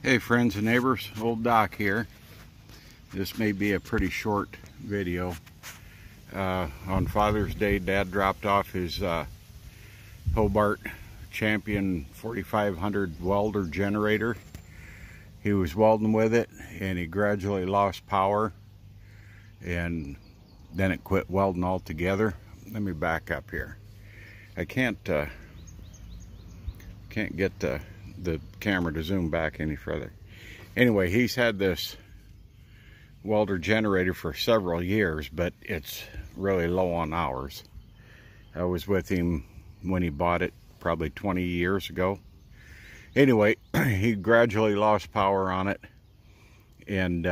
Hey friends and neighbors, old Doc here. This may be a pretty short video. On Father's Day, Dad dropped off his Hobart Champion 4500 welder generator. He was welding with it and he gradually lost power and then it quit welding altogether. Let me back up here. I can't get the camera to zoom back any further. Anyway, he's had this welder generator for several years, but it's really low on hours. I was with him when he bought it probably 20 years ago. Anyway, he gradually lost power on it and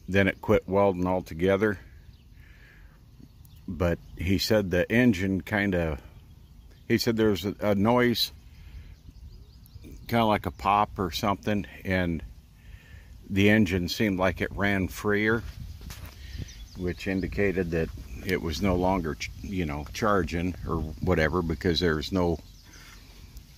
then it quit welding altogether. But he said the engine he said there's a noise kind of like a pop or something, and the engine seemed like it ran freer, which indicated that it was no longer, charging or whatever, because there's no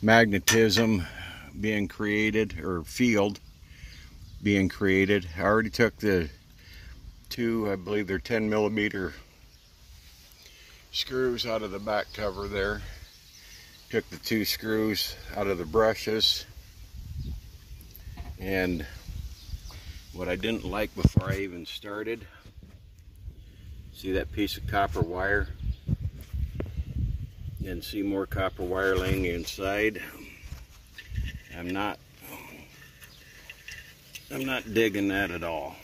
magnetism being created or field being created. I already took the two, I believe they're 10mm screws out of the back cover there. Took the two screws out of the brushes, and what I didn't like before I even started, see that piece of copper wire, and see more copper wire laying inside. I'm not digging that at all,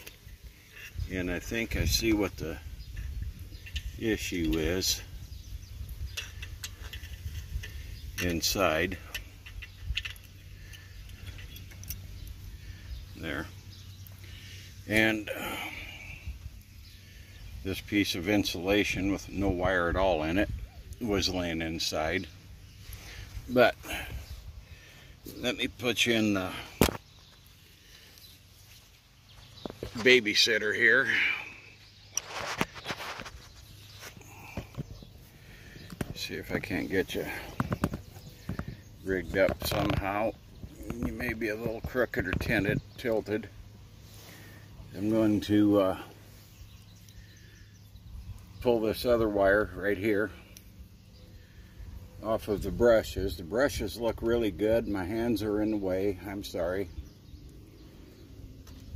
and I think I see what the issue is inside there. And this piece of insulation with no wire at all in it was laying inside. But let me put you in the babysitter here. See if I can't get you rigged up somehow. You may be a little crooked or tilted. I'm going to pull this other wire right here off of the brushes. The brushes look really good. My hands are in the way. I'm sorry.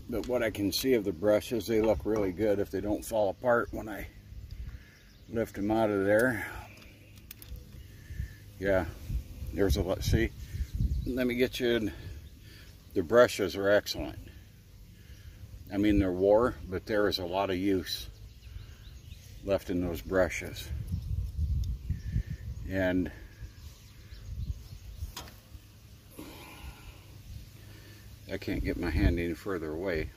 But what I can see of the brushes, they look really good if they don't fall apart when I lift them out of there. Yeah. There's a lot. See, let me get you in. The brushes are excellent. I mean, they're wore, but there is a lot of use left in those brushes. And I can't get my hand any further away,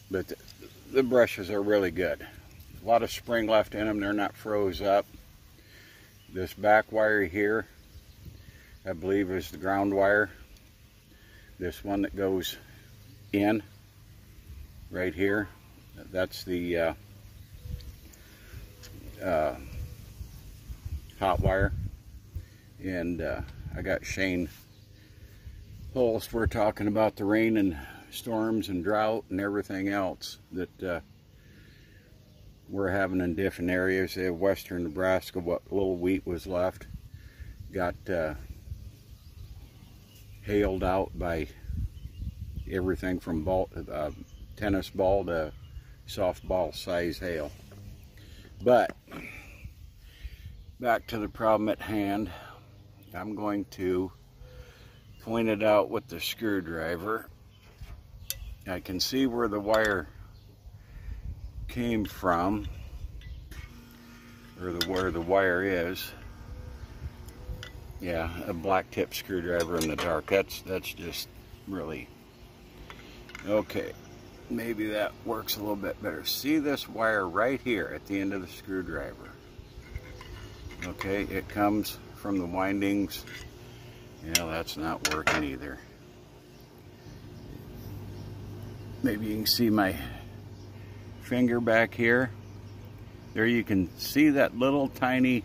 but the brushes are really good. A lot of spring left in them. They're not froze up. This back wire here, I believe, is the ground wire. This one that goes in right here, that's the hot wire. And I got Shane Holst. We're talking about the rain and storms and drought and everything else that we're having in different areas. Western Nebraska, what little wheat was left, got hailed out by everything from tennis ball to softball size hail. But back to the problem at hand. I'm going to point it out with the screwdriver. I can see where the wire came from, or where the wire is. Yeah, a black tip screwdriver in the dark. That's just really okay. Maybe that works a little bit better. See this wire right here at the end of the screwdriver? Okay, it comes from the windings. Yeah, that's not working either. Maybe you can see my finger back here. There you can see that little tiny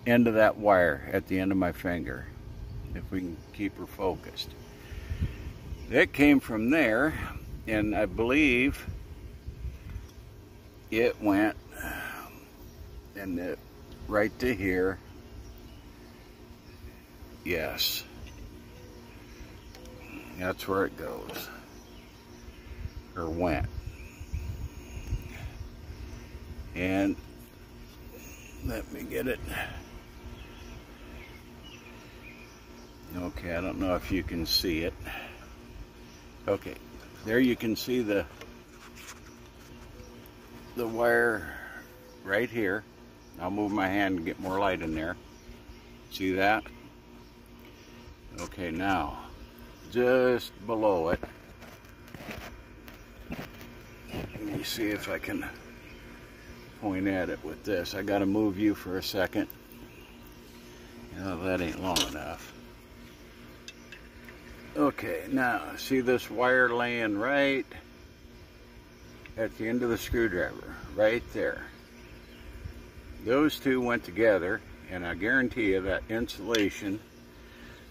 end of that wire at the end of my finger. if we can keep her focused. It came from there, and I believe it went right to here. Yes, that's where it goes, or went. And let me get it. Okay, I don't know if you can see it. Okay, there you can see the wire right here. I'll move my hand to get more light in there. See that? Okay, now just below it, let me see if I can point at it with this. I gotta move you for a second. Oh, that ain't long enough. Okay, now see this wire laying right at the end of the screwdriver, right there. Those two went together, and I guarantee you that insulation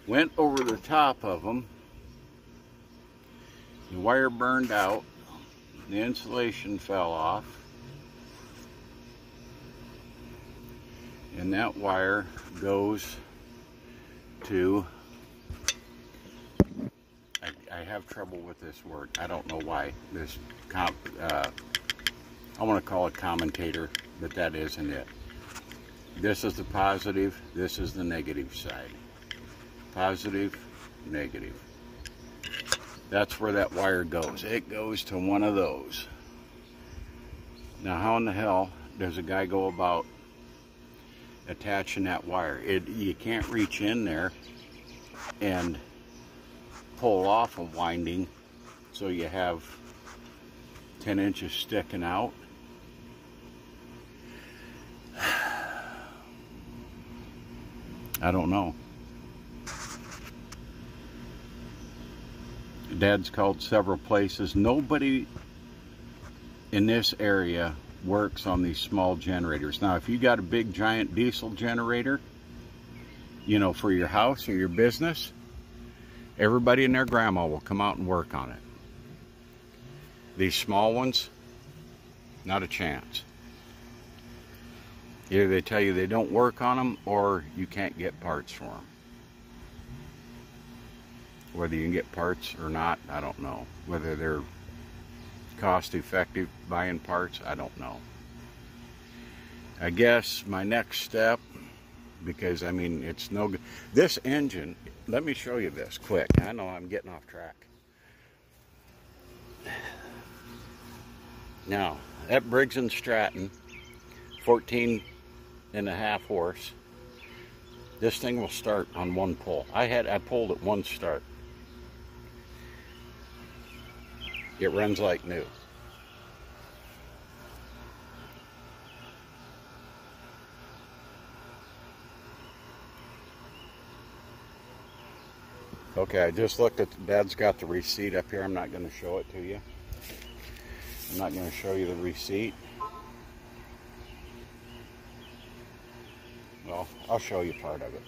went over the top of them. The wire burned out, the insulation fell off, and that wire goes to, I have trouble with this word. I don't know why. This, I want to call it commentator, but that isn't it. This is the positive, this is the negative side. Positive, negative. That's where that wire goes. It goes to one of those. Now, how in the hell does a guy go about attaching that wire? You can't reach in there and pull off a winding so you have 10 inches sticking out. I don't know. Dad's called several places. Nobody in this area works on these small generators. Now, if you got a big giant diesel generator, you know, for your house or your business, everybody and their grandma will come out and work on it. These small ones, not a chance. Either they tell you they don't work on them, or you can't get parts for them. Whether you can get parts or not, I don't know. Whether they're cost effective buying parts, I don't know. I guess my next step, because I mean, it's no good. This engine, let me show you this quick. I know I'm getting off track. Now, that Briggs & Stratton, 14.5 horse, this thing will start on one pull. I pulled it one start. It runs like new. Okay, I just looked at, Dad's got the receipt up here. I'm not going to show it to you. I'm not going to show you the receipt. Well, I'll show you part of it.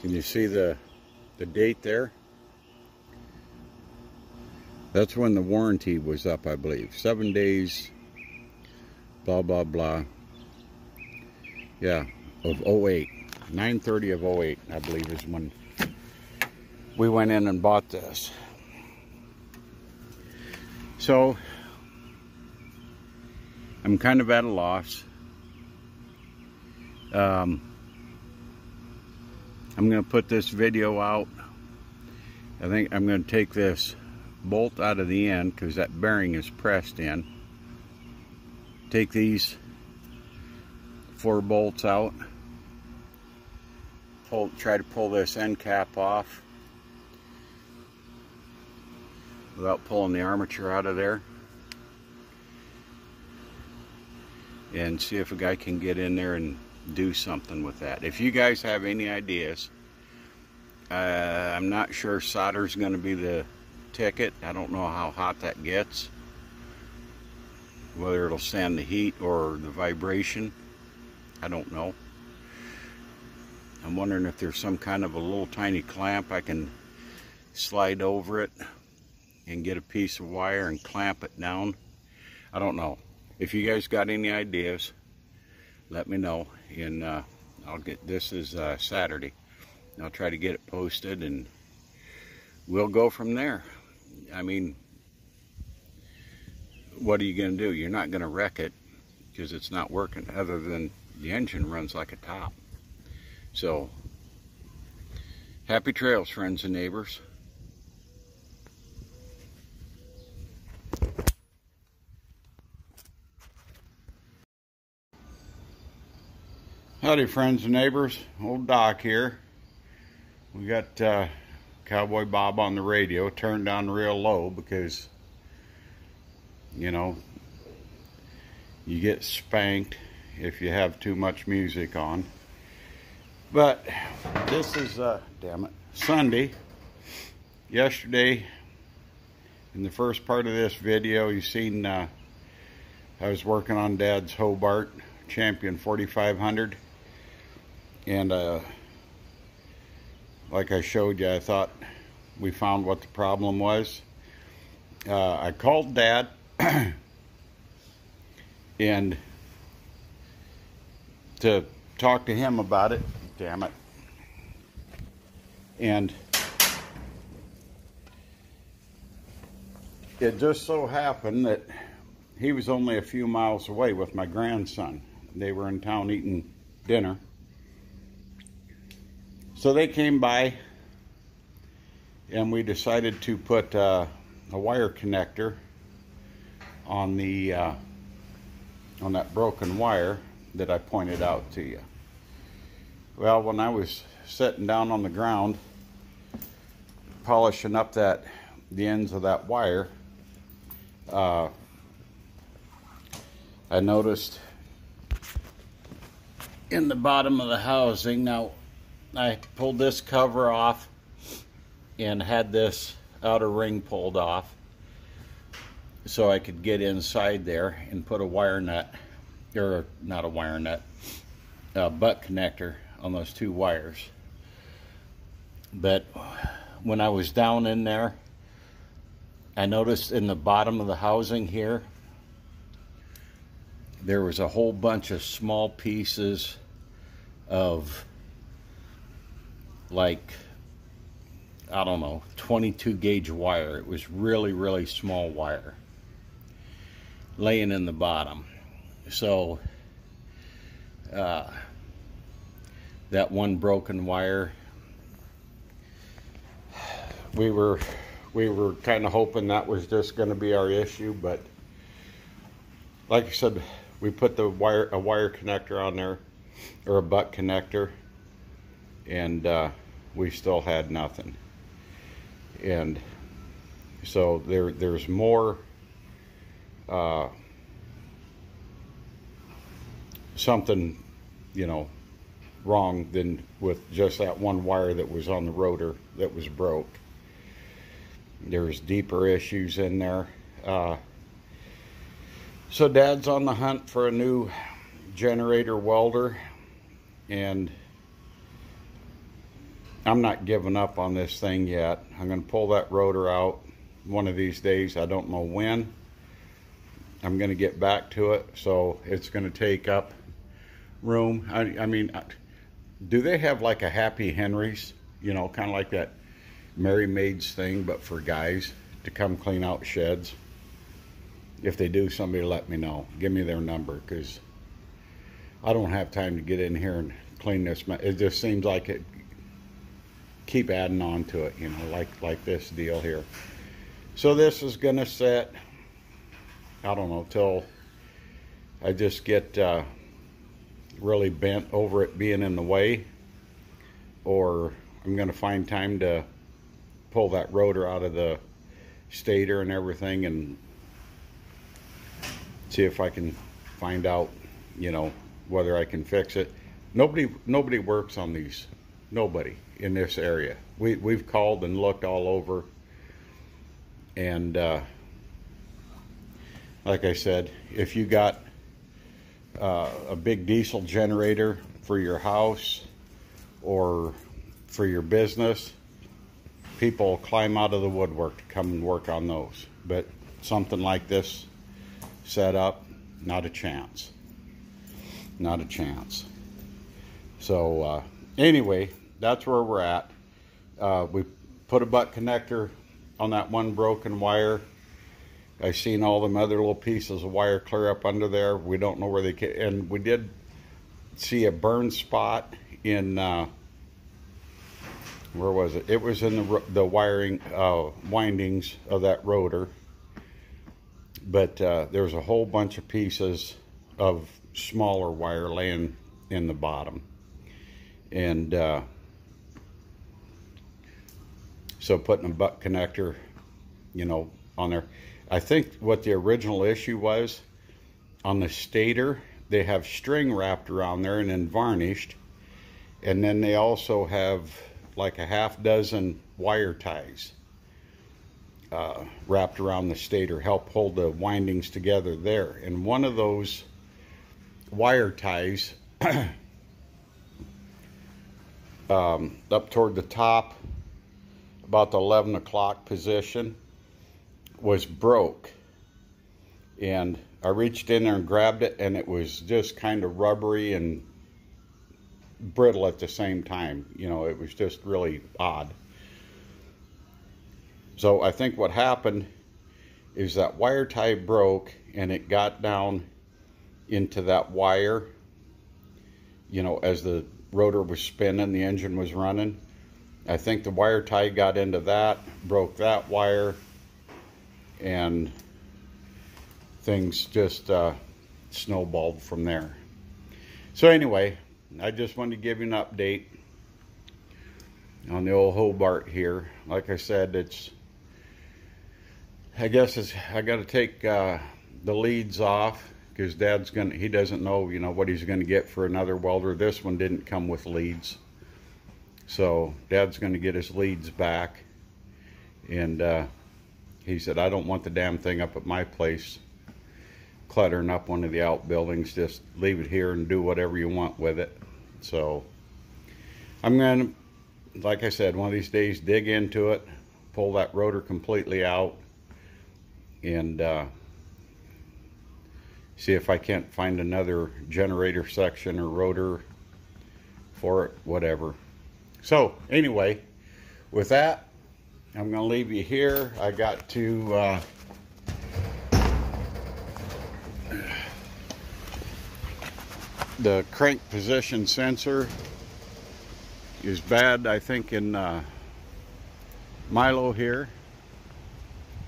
Can you see the date there? That's when the warranty was up, I believe. 7 days, blah, blah, blah. Yeah, of 08. 9/30 of 08, I believe, is when we went in and bought this. So, I'm kind of at a loss. I'm going to put this video out. I think I'm going to take this bolt out of the end because that bearing is pressed in. Take these 4 bolts out. Try to pull this end cap off without pulling the armature out of there. And see if a guy can get in there and do something with that. If you guys have any ideas, I'm not sure solder's going to be the ticket. I don't know how hot that gets. Whether it'll stand the heat or the vibration, I don't know. I'm wondering if there's some kind of a little tiny clamp I can slide over it and get a piece of wire and clamp it down. I don't know. If you guys got any ideas, let me know, and I'll get, this is Saturday. I'll try to get it posted and we'll go from there. I mean, what are you going to do? You're not going to wreck it because it's not working, other than the engine runs like a top. So, happy trails, friends and neighbors. Howdy, friends and neighbors. Old Doc here. We got Cowboy Bob on the radio, turned down real low because, you know, you get spanked if you have too much music on. But this is, damn it, Sunday. Yesterday, in the first part of this video, you seen I was working on Dad's Hobart Champion 4500. And like I showed you, I thought we found what the problem was. I called Dad and to talk to him about it. Damn it. And it just so happened that he was only a few miles away with my grandson. They were in town eating dinner. So they came by and we decided to put a wire connector on the on that broken wire that I pointed out to you. Well, when I was sitting down on the ground polishing up the ends of that wire, I noticed in the bottom of the housing, now I pulled this cover off and had this outer ring pulled off so I could get inside there and put a wire nut, or not a wire nut, a butt connector on those two wires. But when I was down in there, I noticed in the bottom of the housing here, there was a whole bunch of small pieces of, like, I don't know, 22 gauge wire. It was really, really small wire laying in the bottom. So that one broken wire, we were kind of hoping that was just going to be our issue, but like I said, we put a wire connector on there, or a butt connector, and we still had nothing. And so there's more something, you know, wrong than with just that one wire that was on the rotor that was broke. There's deeper issues in there. So Dad's on the hunt for a new generator welder, and I'm not giving up on this thing yet. I'm going to pull that rotor out one of these days. I don't know when. I'm going to get back to it, so it's going to take up room. I mean, do they have like a Happy Henry's, you know, kind of like that Merry Maids thing, but for guys to come clean out sheds? If they do, somebody let me know. Give me their number, because I don't have time to get in here and clean this. It just seems like it keep adding on to it, you know, like this deal here. So this is gonna sit, I don't know, till I just get really bent over it being in the way, or I'm gonna find time to pull that rotor out of the stator and everything and see if I can find out, you know, whether I can fix it. Nobody works on these. Nobody in this area. We've called and looked all over, and like I said, if you got a big diesel generator for your house or for your business, people climb out of the woodwork to come and work on those. But something like this set up, not a chance. Not a chance. So anyway, that's where we're at. We put a butt connector on that one broken wire. I seen all them other little pieces of wire clear up under there. We don't know where they came, and we did see a burn spot in where was it? It was in the wiring windings of that rotor. But there's a whole bunch of pieces of smaller wire laying in the bottom, and so putting a butt connector, you know, on there. I think what the original issue was, on the stator, they have string wrapped around there and then varnished, and then they also have like a half dozen wire ties wrapped around the stator, help hold the windings together there. And one of those wire ties up toward the top, about the 11 o'clock position, was broke. And I reached in there and grabbed it, and it was just kind of rubbery and brittle at the same time. You know, it was just really odd. So I think what happened is that wire tie broke, and it got down into that wire, you know, as the rotor was spinning, the engine was running. I think the wire tie got into that, broke that wire, and things just snowballed from there. So anyway, I just wanted to give you an update on the old Hobart here. Like I said, I guess I got to take the leads off, because Dad's he doesn't know, you know, what he's going to get for another welder. This one didn't come with leads, so Dad's going to get his leads back. And he said, I don't want the damn thing up at my place cluttering up one of the outbuildings. Just leave it here and do whatever you want with it. So I'm going to, like I said, one of these days dig into it, pull that rotor completely out, and see if I can't find another generator section or rotor for it, whatever. So anyway, with that, I'm going to leave you here. I got to the crank position sensor is bad, I think, in Milo here.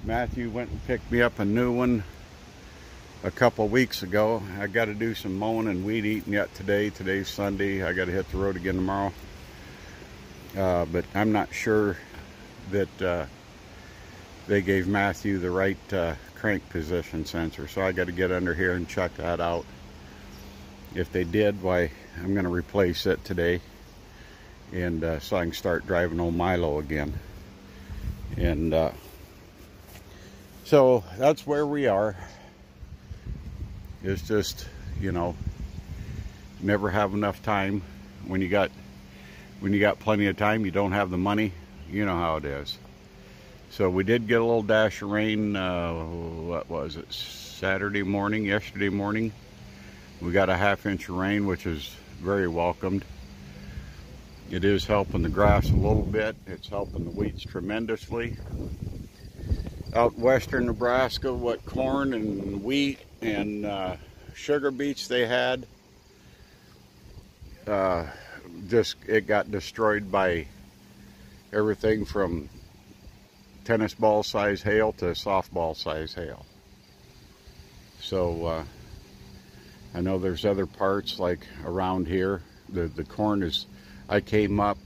Matthew went and picked me up a new one a couple weeks ago. I got to do some mowing and weed eating yet today. Today's Sunday. I got to hit the road again tomorrow. But I'm not sure that they gave Matthew the right crank position sensor, so I got to get under here and check that out. If they did, why, I'm going to replace it today, and so I can start driving old Milo again. And so that's where we are. It's just, you know, never have enough time. When you got plenty of time, you don't have the money. You know how it is. So we did get a little dash of rain, what was it, yesterday morning. We got a ½ inch of rain, which is very welcomed. It is helping the grass a little bit. It's helping the weeds tremendously. Out western Nebraska, what corn and wheat and sugar beets they had, it got destroyed by everything from tennis ball size hail to softball size hail. So I know there's other parts like around here. The corn is, I came up,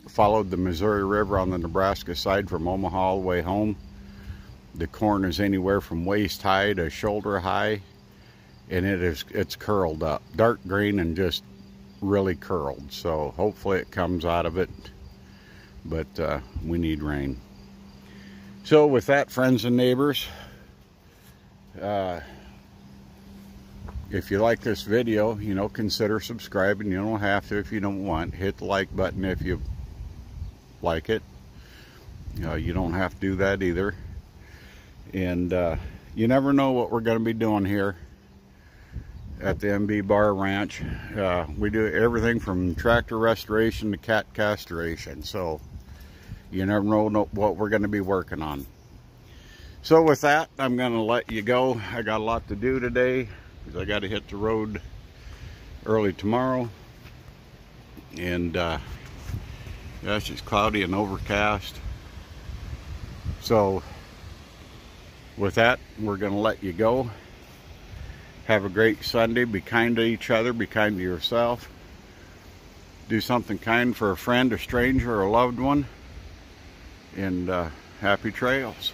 followed the Missouri River on the Nebraska side from Omaha all the way home. The corn is anywhere from waist high to shoulder high, and it's curled up, dark green and just really curled. So hopefully it comes out of it, but we need rain. So with that, friends and neighbors, If you like this video, you know, consider subscribing. You don't have to if you don't want. Hit the like button if you like it. You don't have to do that either. And you never know what we're going to be doing here at the MB Bar Ranch. We do everything from tractor restoration to cat castration, so you never know what we're going to be working on. So with that, I'm going to let you go. I got a lot to do today because I got to hit the road early tomorrow, and yeah, it's just cloudy and overcast. So with that, we're going to let you go. Have a great Sunday. Be kind to each other. Be kind to yourself. Do something kind for a friend, a stranger, or a loved one. And happy trails.